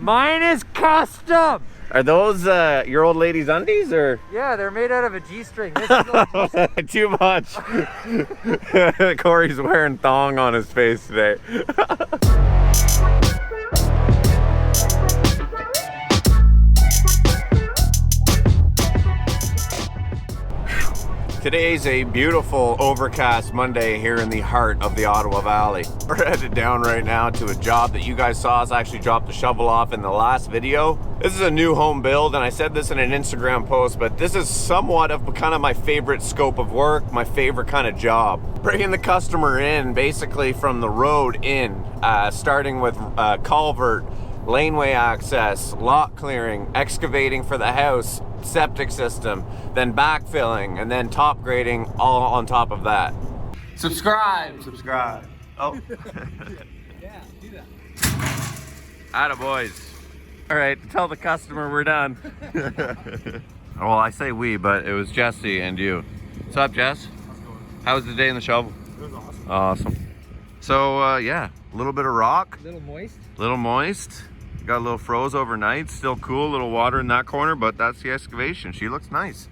Mine is custom. Are those your old lady's undies or? Yeah, they're made out of a G-string. This is a G-string. Too much. Corey's wearing thong on his face today. Today's a beautiful overcast Monday here in the heart of the Ottawa Valley. We're headed down right now to a job that you guys saw us actually drop the shovel off in the last video. This is a new home build, and I said this in an Instagram post, but this is somewhat of kind of my favorite scope of work, my favorite kind of job. Bringing the customer in basically from the road in, starting with culvert, laneway access, lot clearing, excavating for the house, septic system, then backfilling, and then top grading all on top of that. Subscribe! Oh. Yeah, do that. Attaboys. All right, tell the customer we're done. Well, I say we, but it was Jesse and you. What's up, Jess? How was the day in the shovel? It was awesome. Awesome. So, yeah, a little bit of rock. A little moist. Little moist. Got a little froze overnight. Still cool, little water in that corner, but that's the excavation. She looks nice.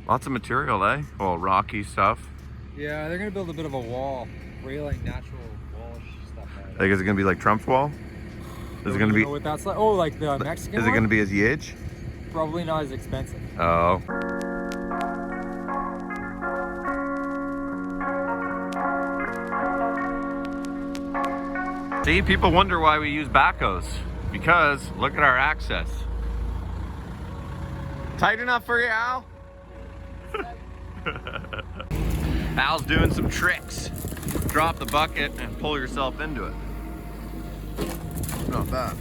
Lots of material, eh? Well, rocky stuff. Yeah, they're gonna build a bit of a wall, railing, natural wall stuff. I think it's gonna be like Trump's wall. Is it gonna be? What that's like? Oh, like the Mexican. Is it gonna be as huge? Probably not as expensive. Oh. See, people wonder why we use backhoes. Because look at our access. Tight enough for you, Al? Al's doing some tricks. Drop the bucket and pull yourself into it. Not bad.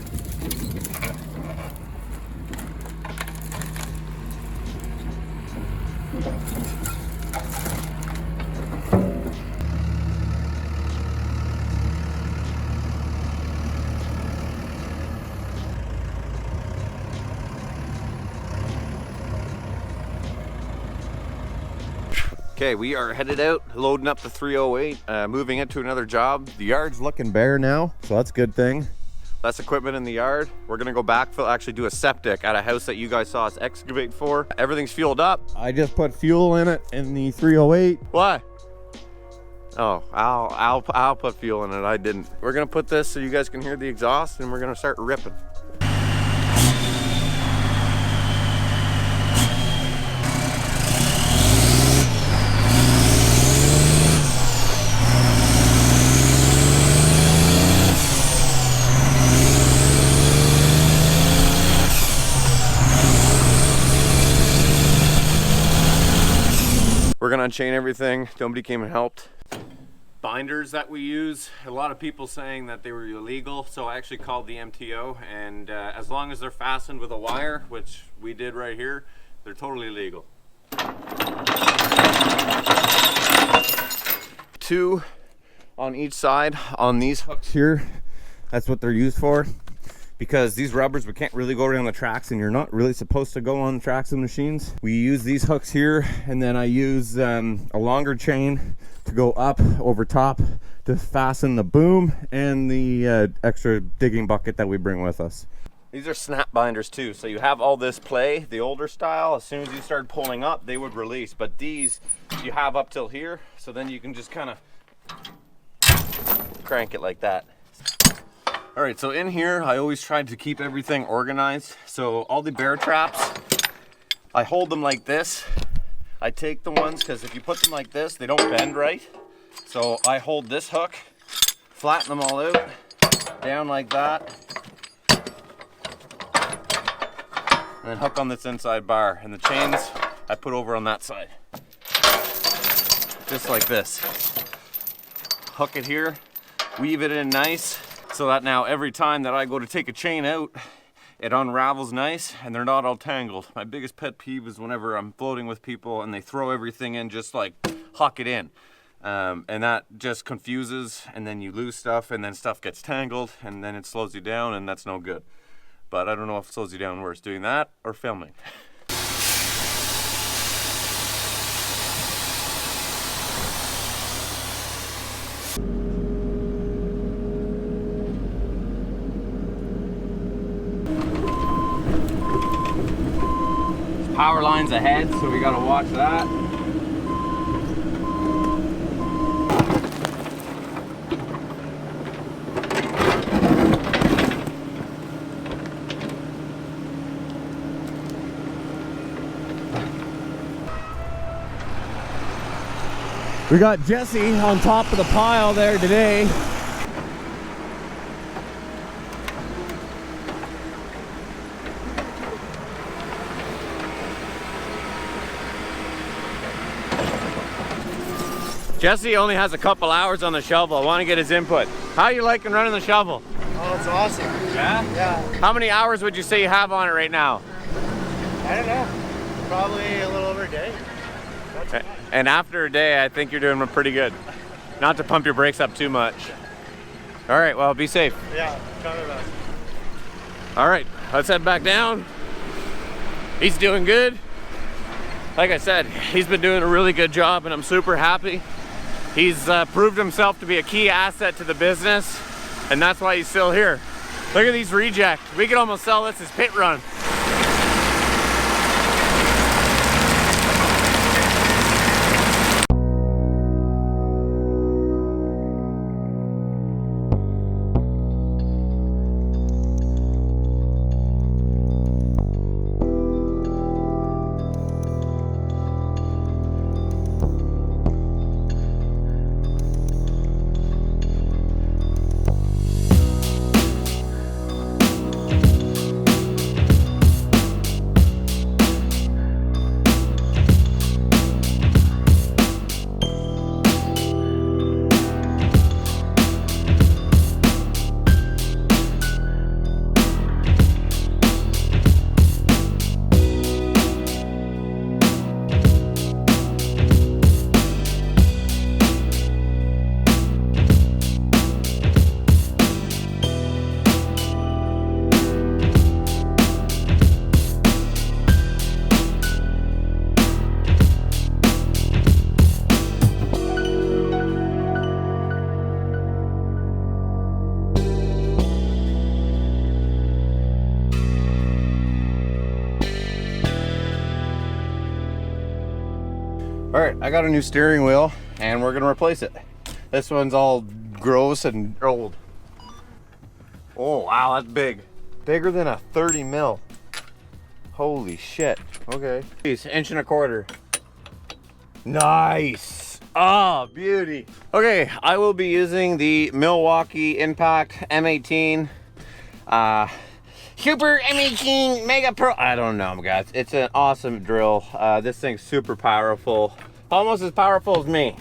Okay, we are headed out, loading up the 308, moving into another job. The yard's looking bare now, so that's a good thing. Less equipment in the yard. We're gonna go backfill, actually do a septic at a house that you guys saw us excavate for. Everything's fueled up. I just put fuel in it in the 308. Why? Oh, I'll put fuel in it, I didn't. We're gonna put this so you guys can hear the exhaust, and we're gonna start ripping. We're gonna unchain everything. Nobody came and helped. Binders that we use, a lot of people saying that they were illegal, so I actually called the MTO, and as long as they're fastened with a wire, which we did right here, they're totally legal. 2 on each side on these hooks here. That's what they're used for. Because these rubbers, we can't really go around the tracks, and you're not really supposed to go on the tracks of machines. We use these hooks here, and then I use a longer chain to go up over top to fasten the boom and the extra digging bucket that we bring with us. These are snap binders too, so you have all this play, the older style. As soon as you start pulling up, they would release, but these you have up till here, so then you can just kind of crank it like that. All right, so in here, I always tried to keep everything organized. So all the bear traps, I hold them like this. I take the ones, because if you put them like this, they don't bend right. So I hold this hook, flatten them all out, down like that, and then hook on this inside bar. And the chains, I put over on that side. Just like this. Hook it here, weave it in nice, so that now every time that I go to take a chain out, it unravels nice and they're not all tangled. My biggest pet peeve is whenever I'm floating with people and they throw everything in, just like huck it in. And that just confuses, and then you lose stuff, and then stuff gets tangled, and then it slows you down, and that's no good. But I don't know if it slows you down worse, doing that or filming. power lines ahead, so we gotta watch that. We got Jesse on top of the pile there today. Jesse only has a couple hours on the shovel. I want to get his input. How you liking running the shovel? Oh, it's awesome. Yeah? Yeah. How many hours would you say you have on it right now? I don't know. Probably a little over a day. And after a day, I think you're doing pretty good. Not to pump your brakes up too much. All right, well, be safe. Yeah, try my best. All right, let's head back down. He's doing good. Like I said, he's been doing a really good job, and I'm super happy. He's proved himself to be a key asset to the business, and that's why he's still here. Look at these rejects. We could almost sell this as pit run. All right, I got a new steering wheel and we're gonna replace it. This one's all gross and old. Oh, wow, that's big. Bigger than a 30 mil. Holy shit, okay. Jeez, 1.25 inches. Nice, oh, beauty. Okay, I will be using the Milwaukee Impact M18. Super M18 Mega Pro. I don't know, guys. It's an awesome drill. This thing's super powerful. Almost as powerful as me.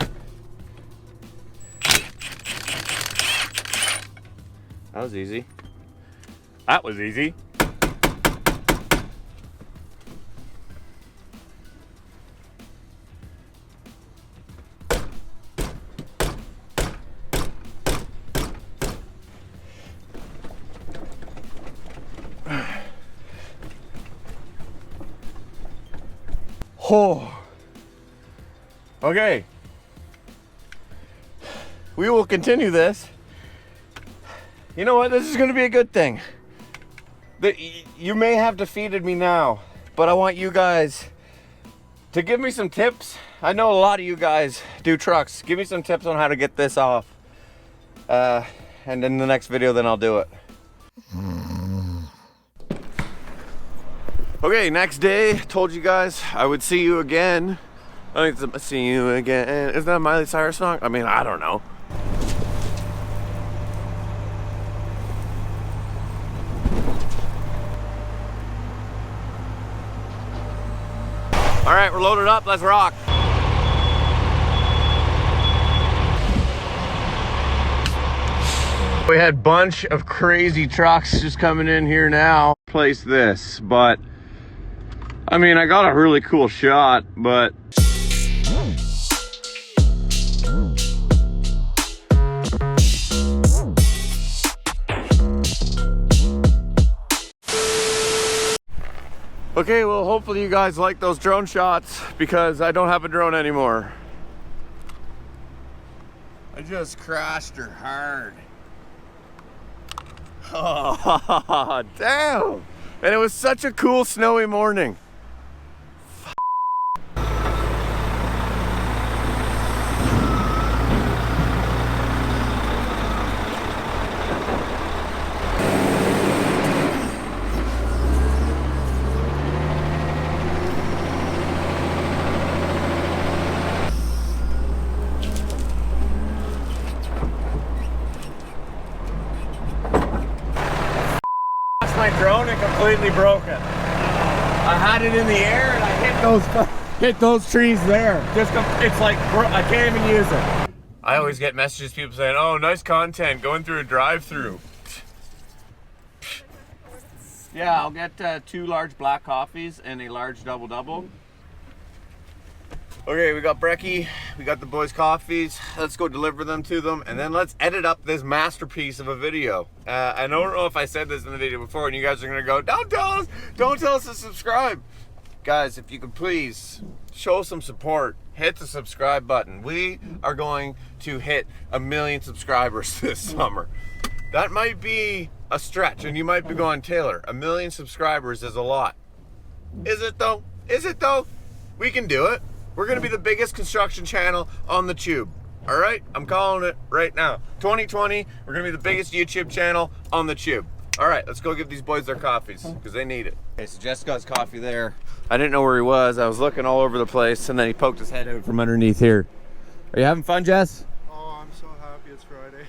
That was easy. That was easy. Oh. Okay. We will continue this. You know what? This is going to be a good thing. You may have defeated me now, but I want you guys to give me some tips. I know a lot of you guys do trucks. Give me some tips on how to get this off. And in the next video, then I'll do it. Okay, next day, told you guys I would see you again. I think it's see you again. Isn't that a Miley Cyrus song? I mean, I don't know. All right, we're loaded up, let's rock. We had a bunch of crazy trucks just coming in here now. Place this, but I mean, I got a really cool shot, but okay, well, hopefully you guys like those drone shots because I don't have a drone anymore. I just crashed her hard. Oh, damn. And it was such a cool snowy morning. test my drone and completely broke it. I had it in the air and I hit those trees there. it's like, I can't even use it. I always get messages, people saying, oh, nice content, going through a drive-through. Yeah, I'll get 2 large black coffees and a large double-double. Okay, we got Brecky, we got the boys' coffees. Let's go deliver them to them, and then let's edit up this masterpiece of a video. I don't know if I said this in the video before, and you guys are gonna go, don't tell us to subscribe. Guys, if you could please show some support, hit the subscribe button. We are going to hit 1 million subscribers this summer. That might be a stretch, and you might be going, Taylor, 1 million subscribers is a lot. Is it though? Is it though? We can do it. We're gonna be the biggest construction channel on the tube. All right, I'm calling it right now. 2020, we're gonna be the biggest YouTube channel on the tube. All right, let's go give these boys their coffees because they need it. Okay, so Jess got his coffee there. I didn't know where he was. I was looking all over the place, and then he poked his head out from underneath here. Are you having fun, Jess? Oh, I'm so happy it's Friday.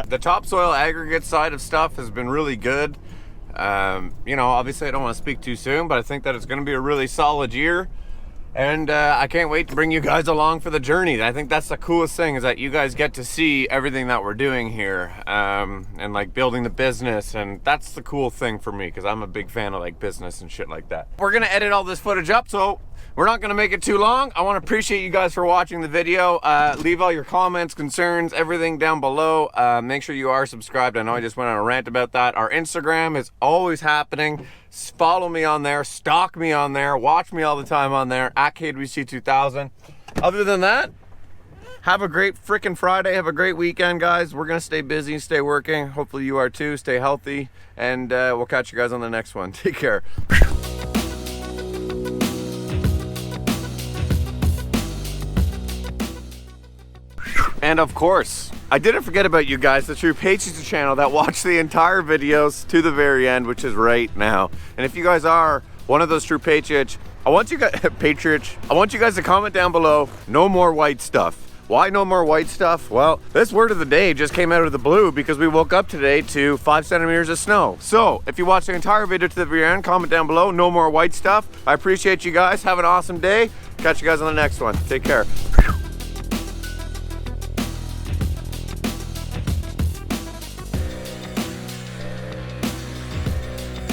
The topsoil aggregate side of stuff has been really good. You know, obviously I don't want to speak too soon, but I think that it's going to be a really solid year. And I can't wait to bring you guys along for the journey. I think that's the coolest thing, is that you guys get to see everything that we're doing here, and like building the business, and that's the cool thing for me, because I'm a big fan of like business and shit like that. We're gonna edit all this footage up, so we're not gonna make it too long. I want to appreciate you guys for watching the video. Leave all your comments, concerns, everything down below. Make sure you are subscribed. I know I just went on a rant about that. Our Instagram is always happening. Follow me on there, stalk me on there, watch me all the time on there, at KWC2000. Other than that, have a great freaking Friday. Have a great weekend, guys. We're gonna stay busy, stay working. Hopefully you are too. Stay healthy, and we'll catch you guys on the next one. Take care. And of course, I didn't forget about you guys, the True Patriots channel that watch the entire videos to the very end, which is right now. And if you guys are one of those True Patriots, I want you guys to comment down below, no more white stuff. Why no more white stuff? Well, this word of the day just came out of the blue because we woke up today to 5 centimeters of snow. So if you watch the entire video to the very end, comment down below, no more white stuff. I appreciate you guys. Have an awesome day. Catch you guys on the next one. Take care.